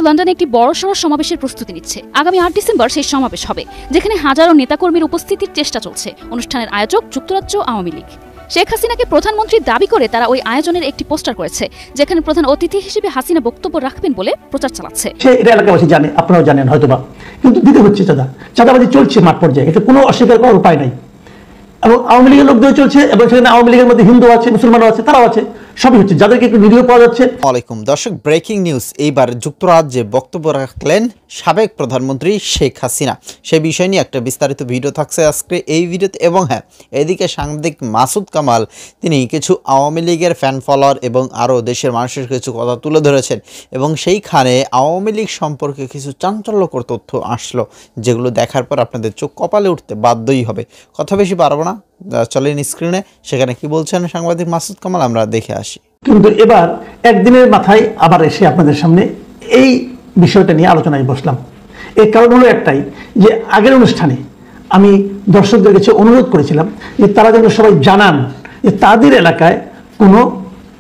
লন্ডনে একটি বড়সড় সমাবেশের প্রস্তুতি নিচ্ছে। আগামী ৮ ডিসেম্বর সেই সমাবেশ হবে, যেখানে হাজারো নেতাকর্মীর উপস্থিতির চেষ্টা চলছে। অনুষ্ঠানের আয়োজক যুক্তরাজ্য আওয়ামী লীগ। শেখ হাসিনাকে প্রধানমন্ত্রী দাবি করে তারা ওই আয়োজনের একটি পোস্টার করেছে, যেখানে প্রধান অতিথি হিসেবে হাসিনা বক্তব্য রাখবেন বলে প্রচার চালাচ্ছে। এটা এলাকাবাসী জানে, আপনারাও জানেন হয়তোবা, কিন্তু দিতে হচ্ছে চাঁদাবাজি চলছে মাঠ পর্যায়ে, এটা কোনো অস্বীকার করার উপায় নাই। এবং আওয়ামী লীগের লোকদের চলছে, এবং সেখানে আওয়ামী লীগের মধ্যে হিন্দু আছে, মুসলমানও আছে, তারাও আছে, সবই হচ্ছে, যাদেরকে একটু ভিডিও পাওয়া যাচ্ছে। ওয়ালাইকুম দর্শক, ব্রেকিং নিউজ। এইবার যুক্তরাজ্যে বক্তব্য রাখলেন সাবেক প্রধানমন্ত্রী শেখ হাসিনা। সেই বিষয় নিয়ে একটা বিস্তারিত ভিডিও থাকছে আজকে এই ভিডিওতে। এবং হ্যাঁ, এদিকে সাংবাদিক মাসুদ কামাল তিনি কিছু আওয়ামী লীগের ফ্যান ফলোয়ার এবং আরও দেশের মানুষের কিছু কথা তুলে ধরেছেন, এবং সেইখানে আওয়ামী লীগ সম্পর্কে কিছু চাঞ্চল্যকর তথ্য আসলো, যেগুলো দেখার পর আপনাদের চোখ কপালে উঠতে বাধ্যই হবে। কথা বেশি পারবো না, চলেন স্ক্রিনে সেখানে কি বলছেন সাংবাদিক মাসুদ কামাল আমরা দেখে আসি। কিন্তু এবার একদিনের মাথায় আবার এসে আপনাদের সামনে এই বিষয়টা নিয়ে আলোচনায় বসলাম। এর কারণ হলো একটাই, যে আগের অনুষ্ঠানে আমি দর্শকদের কাছে অনুরোধ করেছিলাম যে তারা যেন সবাই জানান যে তাদের এলাকায় কোনো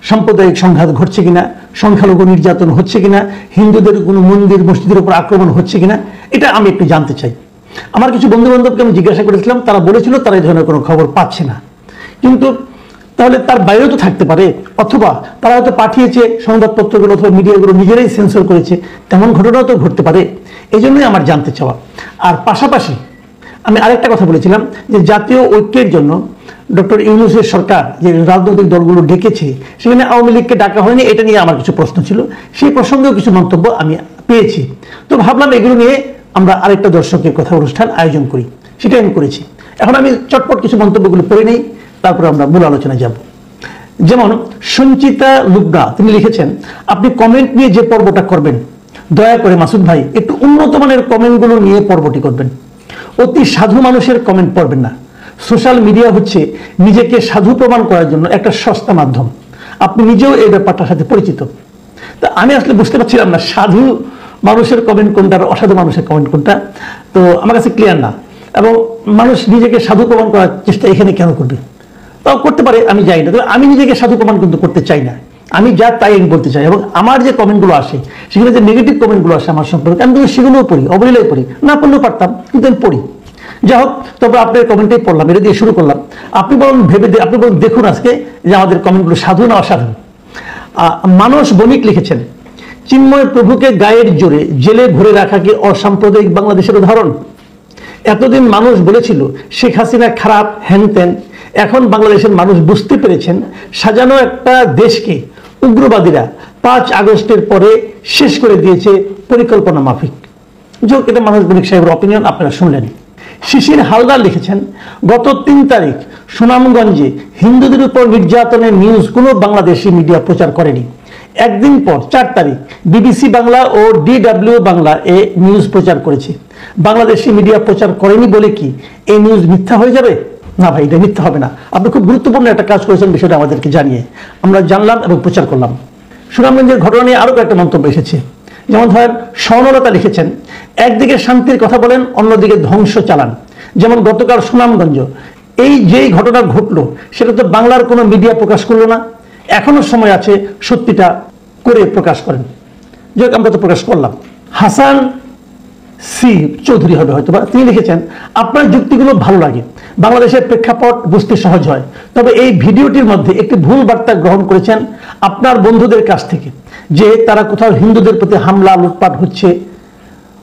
সাম্প্রদায়িক সংঘাত ঘটছে কিনা, সংখ্যালঘু নির্যাতন হচ্ছে কিনা, হিন্দুদের কোনো মন্দির মসজিদের উপর আক্রমণ হচ্ছে কিনা, এটা আমি একটু জানতে চাই। আমার কিছু বন্ধু বান্ধবকে আমি জিজ্ঞাসা করেছিলাম, তারা বলেছিল তারা এই ধরনের কোনো খবর পাচ্ছে না। কিন্তু তাহলে তার বাইরেও তো থাকতে পারে, অথবা তারা হয়তো পাঠিয়েছে সংবাদপত্রগুলো অথবা মিডিয়াগুলো নিজেরাই সেন্সর করেছে, তেমন ঘটনাও তো ঘটতে পারে। এই জন্যই আমার জানতে চাওয়া। আর পাশাপাশি আমি আরেকটা কথা বলেছিলাম যে জাতীয় ঐক্যের জন্য ডক্টর ইউনূসের সরকার যে রাজনৈতিক দলগুলো ডেকেছে, সেখানে আওয়ামী লীগকে ডাকা হয়নি, এটা নিয়ে আমার কিছু প্রশ্ন ছিল। সেই প্রসঙ্গেও কিছু মন্তব্য আমি পেয়েছি। তো ভাবলাম এগুলো নিয়ে আমরা আরেকটা দর্শকের কথা অনুষ্ঠান আয়োজন করি, সেটাই আমি করেছি। এখন আমি চটপট কিছু মন্তব্যগুলো পড়ে নেই, তারপরে আমরা মূল আলোচনায় যাব। যেমন সঞ্চিতা লুবনা তিনি লিখেছেন, আপনি কমেন্ট নিয়ে যে পর্বটা করবেন, দয়া করে মাসুদ ভাই একটু উন্নত মানের কমেন্টগুলো নিয়ে পর্বটি করবেন। অতি সাধু মানুষের কমেন্ট পড়বেন না। সোশ্যাল মিডিয়া হচ্ছে নিজেকে সাধু প্রমাণ করার জন্য একটা সস্তা মাধ্যম। আপনি নিজেও এই ব্যাপারটার সাথে পরিচিত। তা আমি আসলে বুঝতে পারছিলাম না সাধু মানুষের কমেন্ট কোনটা আর অসাধু মানুষের কমেন্ট কোনটা, তো আমার কাছে ক্লিয়ার না। এবং মানুষ নিজেকে সাধু প্রমাণ করার চেষ্টা এখানে কেন করবে? তাও করতে পারে, আমি যাই না, তবে আমি নিজেকে সাধু প্রমাণ কিন্তু করতে চাই না। আমি যা তাই আমি বলতে চাই। এবং আমার যে কমেন্টগুলো আসে, সেখানে যে নেগেটিভ কমেন্টগুলো আসে আমার সম্পর্কে, আমি কিন্তু সেগুলোও পড়ি, অবলীলায় পড়ি, না পড়লেও পারতাম, কিন্তু আমি পড়ি। যাই হোক, তবে আপনার কমেন্টেই পড়লাম, এটা দিয়ে শুরু করলাম। আপনি বলুন আপনি বলুন দেখুন আজকে যে আমাদের কমেন্টগুলো সাধু না অসাধু। মানস বণিক লিখেছেন, চিন্ময় প্রভুকে গায়ের জোরে জেলে ভরে রাখাকে অসাম্প্রদায়িক বাংলাদেশের উদাহরণ। এতদিন মানুষ বলেছিল শেখ হাসিনা খারাপ, হ্যানত্যান, এখন বাংলাদেশের মানুষ বুঝতে পেরেছেন সাজানো একটা দেশকে উগ্রবাদীরা 5 আগস্টের পরে শেষ করে দিয়েছে পরিকল্পনা মাফিক। যোগ, এটা মানস বণিক সাহেবের অপিনিয়ন, আপনারা শুনলেন। শিশির হালদার লিখেছেন, গত 3 তারিখ সুনামগঞ্জে হিন্দুদের উপর নির্যাতনের নিউজ কোনো বাংলাদেশি মিডিয়া প্রচার করেনি। একদিন পর 4 তারিখ বিবিসি বাংলা ও DW বাংলা এ নিউজ প্রচার করেছে। বাংলাদেশি মিডিয়া প্রচার করেনি বলে কি এই নিউজ মিথ্যা হয়ে যাবে? না ভাই, এটা মিথ্যা হবে না। আপনি খুব গুরুত্বপূর্ণ একটা কাজ করেছেন, বিষয়টা আমাদেরকে জানিয়ে আমরা জানলাম এবং প্রচার করলাম। সুনামগঞ্জের ঘটনা নিয়ে আরও একটা মন্তব্য এসেছে। যেমন ধরেন স্বর্ণলতা লিখেছেন, একদিকে শান্তির কথা বলেন, অন্যদিকে ধ্বংস চালান। যেমন গতকাল সুনামগঞ্জ যেই ঘটনা ঘটলো, সেটা তো বাংলার কোনো মিডিয়া প্রকাশ করলো না। এখনো সময় আছে, সত্যিটা করে প্রকাশ করেন। যাই হোক, আমরা তো প্রকাশ করলাম। হাসান সি চৌধুরী হবে হয়তো, তিনি লিখেছেন, আপনার যুক্তিগুলো ভালো লাগে, বাংলাদেশের প্রেক্ষাপট বুঝতে সহজ হয়, তবে এই ভিডিওটির মধ্যে একটি ভুল বার্তা গ্রহণ করেছেন আপনার বন্ধুদের কাছ থেকে, যে তারা কোথাও হিন্দুদের প্রতি হামলা লুটপাট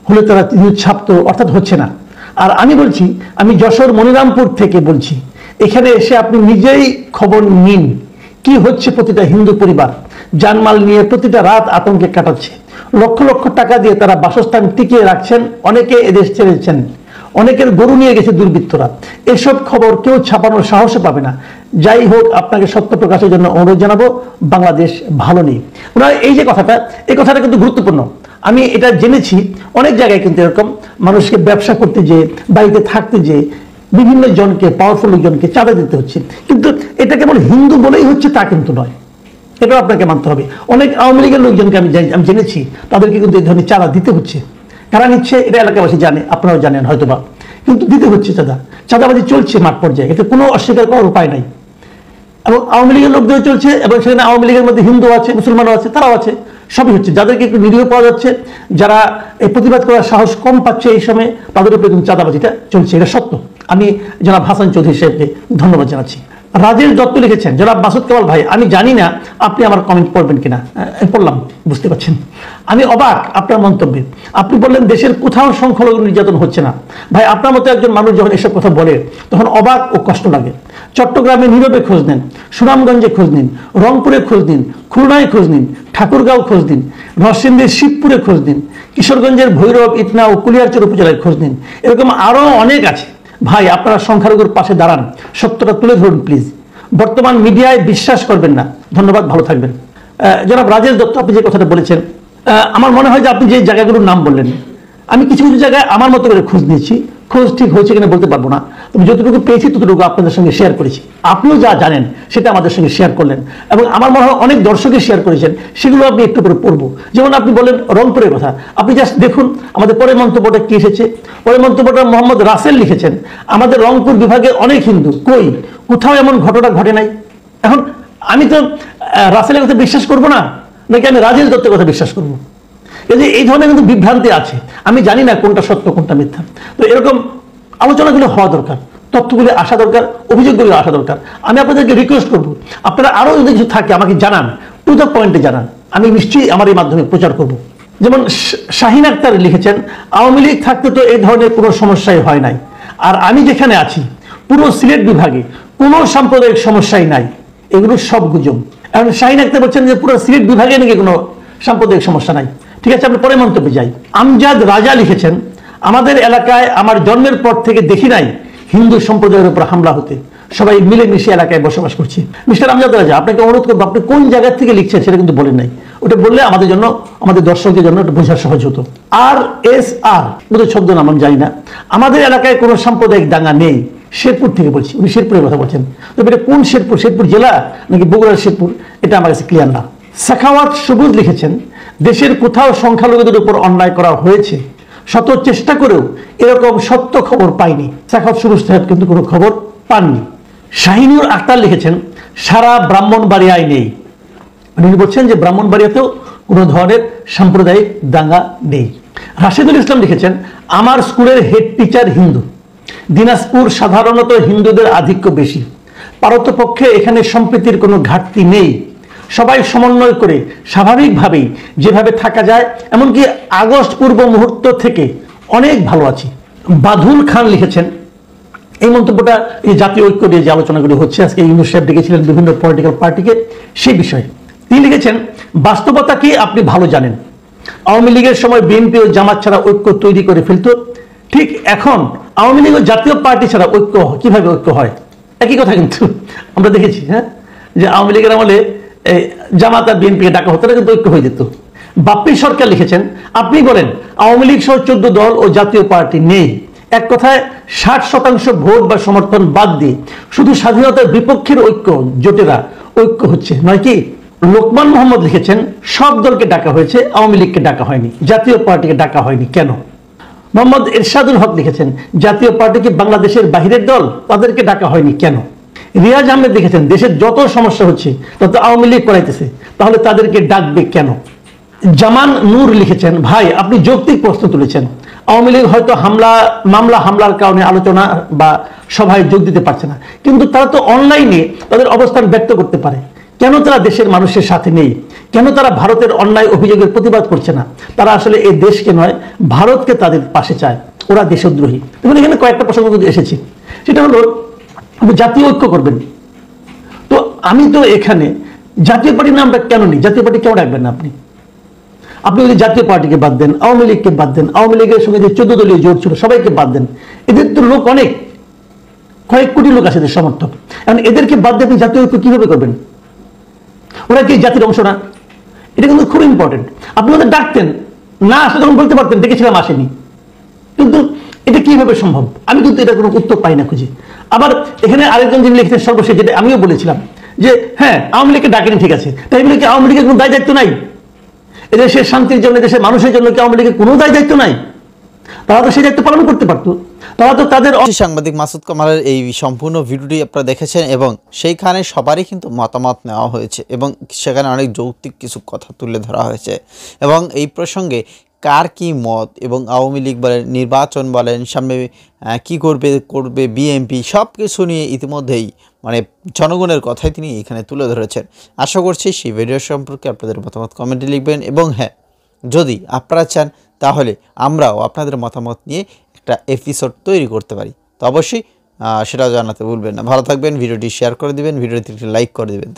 হলে তারা ছাপত, অর্থাৎ হচ্ছে না। আর আমি বলছি, আমি যশোর মনিরামপুর থেকে বলছি, এখানে এসে আপনি নিজেই খবর নিন কি হচ্ছে। প্রতিটা হিন্দু পরিবার জানমাল নিয়ে প্রতিটা রাত আতঙ্কে কাটাচ্ছে। লক্ষ লক্ষ টাকা দিয়ে তারা বাসস্থান টিকিয়ে রাখছেন, অনেকে এদেশ ছেড়েছেন, অনেকের গরু নিয়ে গেছে দুর্বৃত্তরা। এসব খবর কেউ ছাপানোর সাহসে পাবে না। যাই হোক, আপনাকে সত্য প্রকাশের জন্য অনুরোধ জানাবো, বাংলাদেশ ভালো নেই। ওনার এই যে কথাটা, এই কথাটা কিন্তু গুরুত্বপূর্ণ। আমি এটা জেনেছি অনেক জায়গায় কিন্তু এরকম মানুষকে ব্যবসা করতে যেয়ে, বাড়িতে থাকতে যেয়ে বিভিন্ন জনকে, পাওয়ারফুল লোকজনকে চাঁদা দিতে হচ্ছে। কিন্তু এটা কেবল হিন্দু বলেই হচ্ছে তা কিন্তু নয়, এটাও আপনাকে মানতে হবে। অনেক আওয়ামী লীগের লোকজনকে আমি জেনেছি, তাদেরকে কিন্তু এই ধরনের চাঁদা দিতে হচ্ছে। কারা নিচ্ছে এটা এলাকাবাসী জানে, আপনারাও জানেন হয়তোবা, কিন্তু দিতে হচ্ছে চাঁদাবাজি চলছে মাঠ পর্যায়ে, এটা কোনো অস্বীকার করার উপায় নাই। এবং আওয়ামী লীগের লোকদের চলছে, এবং সেখানে আওয়ামী লীগের মধ্যে হিন্দু আছে, মুসলমানও আছে, তারাও আছে, সবই হচ্ছে। যাদেরকে একটু নিরীহ পাওয়া যাচ্ছে, যারা এই প্রতিবাদ করার সাহস কম পাচ্ছে এই সময়, তাদের উপরে কিন্তু চাঁদাবাজিটা চলছে, এটা সত্য। আমি জনাব হাসান চৌধুরী সাহেবকে ধন্যবাদ জানাচ্ছি। রাজেশ দত্ত লিখেছেন, জনাব মাসুদ কামাল ভাই, আমি জানি না আপনি আমার কমেন্ট পড়বেন কিনা, পড়লাম, বুঝতে পারছেন। আমি অবাক আপনার মন্তব্যে। আপনি বললেন দেশের কোথাও সংখ্যালঘু নির্যাতন হচ্ছে না। ভাই, আপনার মতো একজন মানুষ যখন এসব কথা বলে তখন অবাক ও কষ্ট লাগে। চট্টগ্রামে নীরবে খোঁজ নেন, সুনামগঞ্জে খোঁজ নিন, রংপুরে খোঁজ নিন, খুলনায় খোঁজ নিন, ঠাকুরগাঁও খোঁজ নিন, নরসিংদীর শিবপুরে খোঁজ নিন, কিশোরগঞ্জের ভৈরব, ইটনা ও কুলিয়ারচর উপজেলায় খোঁজ নিন, এরকম আরো অনেক আছে। ভাই, আপনারা সংখ্যালঘুর পাশে দাঁড়ান, সত্যটা তুলে ধরুন প্লিজ। বর্তমান মিডিয়ায় বিশ্বাস করবেন না। ধন্যবাদ, ভালো থাকবেন। জনাব রাজেশ দত্ত, আপনি যে কথাটা বলেছেন, আমার মনে হয় যে আপনি যে জায়গাগুলোর নাম বললেন, আমি কিছু কিছু জায়গায় আমার মতো করে খোঁজ নিয়েছি। খোঁজ ঠিক হয়েছে কিনা বলতে পারবো না, তবে যতটুকু পেয়েছি ততটুকু আপনাদের সঙ্গে শেয়ার করেছি। আপনিও যা জানেন সেটা আমাদের সঙ্গে শেয়ার করলেন, এবং আমার মনে হয় অনেক দর্শকে শেয়ার করেছেন, সেগুলো আপনি একটু করে পড়বো। যেমন আপনি বললেন রংপুরের কথা, আপনি জাস্ট দেখুন আমাদের পরের মন্তব্যটা কি এসেছে। পরের মন্তব্যটা মোহাম্মদ রাসেল লিখেছেন, আমাদের রংপুর বিভাগে অনেক হিন্দু, কই কোথাও এমন ঘটনা ঘটে নাই। এখন আমি তো রাসেলের কথা বিশ্বাস করবো না, নাকি আমি রাজেশ দত্তের কথা বিশ্বাস করবো? এই ধরনের কিন্তু বিভ্রান্তি আছে, আমি জানি না কোনটা সত্য কোনটা মিথ্যা। তো এরকম আলোচনাগুলো হওয়া দরকার, তথ্যগুলি আসা দরকার, অভিযোগগুলি আসা দরকার। আমি আপনাদেরকে রিকোয়েস্ট করবো, আপনারা আরো যদি কিছু থাকে আমাকে জানান, টু দ্য পয়েন্টে জানান, আমি নিশ্চয়ই আমার এই মাধ্যমে প্রচার করব। যেমন শাহিন আক্তার লিখেছেন, আওয়ামী লীগ থাকতে তো এই ধরনের কোনো সমস্যাই হয় নাই, আর আমি যেখানে আছি পুরো সিলেট বিভাগে কোনো সাম্প্রদায়িক সমস্যাই নাই, এগুলো সব গুজব। এখন শাহিন আক্তার বলছেন যে পুরো সিলেট বিভাগে নাকি কোনো সাম্প্রদায়িক সমস্যা নাই। ঠিক আছে, আপনি পরে মন্তব্যে যাই। আমজাদ রাজা লিখেছেন, আমাদের এলাকায় আমার জন্মের পর থেকে দেখি নাই হিন্দু সম্প্রদায়ের উপর হামলা হতে, সবাই মিলেমিশে এলাকায় বসবাস করছি। মিস্টার আমজাদ রাজা, আপনাকে অনুরোধ করবো, আপনি কোন জায়গা থেকে লিখছেন সেটা কিন্তু বলেন নাই। ওটা বললে আমাদের জন্য, আমাদের দর্শকদের জন্য একটু বোঝা সহজ হতো। RSR বোধহয় শব্দ নাম আমি জানি না, আমাদের এলাকায় কোনো সাম্প্রদায়িক দাঙ্গা নেই, শেরপুর থেকে বলছি। উনি শেরপুরের কথা বলছেন, তবে এটা কোন শেরপুর, শেরপুর জেলা নাকি বগুড়ার শেরপুর, এটা আমার কাছে ক্লিয়ার না। সাখাওয়াত সবুজ লিখেছেন, দেশের কোথাও সংখ্যালঘুদের উপর অন্যায় করা হয়েছে, শত চেষ্টা করেও এরকম সত্য খবর পাইনি। সাখাওয়াত সবুজ সাহেব কিন্তু কোনো খবর পাননি। শাহিনুর আক্তার লিখেছেন, সারা ব্রাহ্মণবাড়িয়ায় নেই। উনি বলছেন যে ব্রাহ্মণবাড়িয়াতেও কোনো ধরনের সাম্প্রদায়িক দাঙ্গা নেই। রাশেদুল ইসলাম লিখেছেন, আমার স্কুলের হেড টিচার হিন্দু, দিনাজপুর সাধারণত হিন্দুদের আধিক্য বেশি, পারতপক্ষে এখানে সম্প্রীতির কোনো ঘাটতি নেই, সবাই সমন্বয় করে স্বাভাবিকভাবেই যেভাবে থাকা যায়, এমনকি আগস্ট পূর্ব মুহূর্ত থেকে অনেক ভালো আছি। বাদুল খান লিখেছেন, এই মন্তব্যটা এই জাতীয় ঐক্য নিয়ে যে আলোচনাগুলো হচ্ছে, আজকে ইউনূস সাহেব ডেকেছিলেন বিভিন্ন পলিটিক্যাল পার্টিকে, সেই বিষয়ে তিনি লিখেছেন, বাস্তবতা কি আপনি ভালো জানেন, আওয়ামী লীগের সময় বিএনপি ও জামাত ছাড়া ঐক্য তৈরি করে ফেলত, ঠিক এখন আওয়ামী লীগ ও জাতীয় পার্টি ছাড়া ঐক্য কিভাবে ঐক্য হয়? একই কথা কিন্তু আমরা দেখেছি, হ্যাঁ, যে আওয়ামী লীগের আমলে জামাত আর বিএনপিকে ডাকা হতো না, কিন্তু ঐক্য হয়ে যেত। বাপ্পি সরকার লিখেছেন, আপনি বলেন আওয়ামী লীগ সহ 14 দল ও জাতীয় পার্টি নেই, এক কথায় 60% ভোট বা সমর্থন বাদ দিয়ে শুধু স্বাধীনতার বিপক্ষের ঐক্য, জোটেরা ঐক্য হচ্ছে, নয় কি? লোকমান মোহাম্মদ লিখেছেন, সব দলকে ডাকা হয়েছে, আওয়ামী লীগকে ডাকা হয়নি, জাতীয় পার্টিকে ডাকা হয়নি, কেন? মোহাম্মদ এরশাদুল হক লিখেছেন, জাতীয় পার্টি কি বাংলাদেশের বাহিরের দল, তাদেরকে ডাকা হয়নি, কেন? রিয়াজ আহমেদ লিখেছেন, দেশের যত সমস্যা হচ্ছে তত আওয়ামী লীগ করাইতেছে, তাহলে তাদেরকে ডাকবে কেন? জামান নূর লিখেছেন, ভাই আপনি যৌক্তিক প্রশ্ন তুলেছেন, আওয়ামী লীগ হয়তো মামলার কারণে আলোচনা বা সভায় যোগ দিতে পারছে না, কিন্তু তারা তো অনলাইনে তাদের অবস্থান ব্যক্ত করতে পারে। কেন তারা দেশের মানুষের সাথে নেই? কেন তারা ভারতের অন্যায় অভিযোগের প্রতিবাদ করছে না? তারা আসলে এই দেশকে নয়, ভারতকে তাদের পাশে চায়, ওরা দেশদ্রোহী। এবং এখানে কয়েকটা প্রসঙ্গ এসেছি, সেটা হলো জাতীয় ঐক্য করবেন। তো আমি তো এখানে জাতীয় পার্টির নামটা কেন নিই? জাতীয় পার্টি কেন রাখবেন না আপনি? আপনি যদি জাতীয় পার্টিকে বাদ দেন, আওয়ামী লীগকে বাদ দেন, আওয়ামী লীগের সঙ্গে যে 14 দলীয় জোট ছিল সবাইকে বাদ দেন, এদের তো লোক অনেক, কয়েক কোটি লোক আছে এদের সমর্থক। এখন এদেরকে বাদ দিয়ে আপনি জাতীয় ঐক্য কিভাবে করবেন? ওরা কি জাতির অংশ না? এটা কিন্তু খুব ইম্পর্টেন্ট। আপনি ওদের ডাকতেন, না আসলে তখন বলতে পারতেন ডেকেছিলাম, আসেনি, কিন্তু এটা কিভাবে সম্ভব? আমি কিন্তু এটা কোনো উত্তর পাই না খুঁজে। আবার এখানে আরেকজন যিনি লিখেছেন সর্বশেষ, যেটা আমিও বলেছিলাম, যে হ্যাঁ আওয়ামী লীগকে ডাকেনি, ঠিক আছে, তাই বলে কি আওয়ামী লীগের কোনো দায় দায়িত্ব নাই? এদেশের শান্তির জন্য, দেশের মানুষের জন্য কি আওয়ামী লীগের কোনো দায় দায়িত্ব নাই? তারা তো সেই দায়িত্ব পালন করতে পারতো। তারা তো তাদের সাংবাদিক মাসুদ কামালের এই সম্পূর্ণ ভিডিওটি আপনারা দেখেছেন এবং সেইখানে সবারই কিন্তু মতামত নেওয়া হয়েছে এবং সেখানে অনেক যৌক্তিক কিছু কথা তুলে ধরা হয়েছে এবং এই প্রসঙ্গে কার কি মত এবং আওয়ামী লীগ বলেন, নির্বাচন বলেন, সামনে কি করবে বিএনপি, সব কিছু নিয়ে ইতিমধ্যেই মানে জনগণের কথাই তিনি এখানে তুলে ধরেছেন। আশা করছি সেই ভিডিও সম্পর্কে আপনাদের মতামত কমেন্টে লিখবেন এবং হ্যাঁ, যদি আপনারা চান তাহলে আমরাও আপনাদের মতামত নিয়ে একটা এপিসোড তৈরি করতে পারি, তো অবশ্যই সেটা জানাতে ভুলবেন না। ভালো থাকবেন, ভিডিওটি শেয়ার করে দিবেন, ভিডিওটি লাইক করে দিবেন।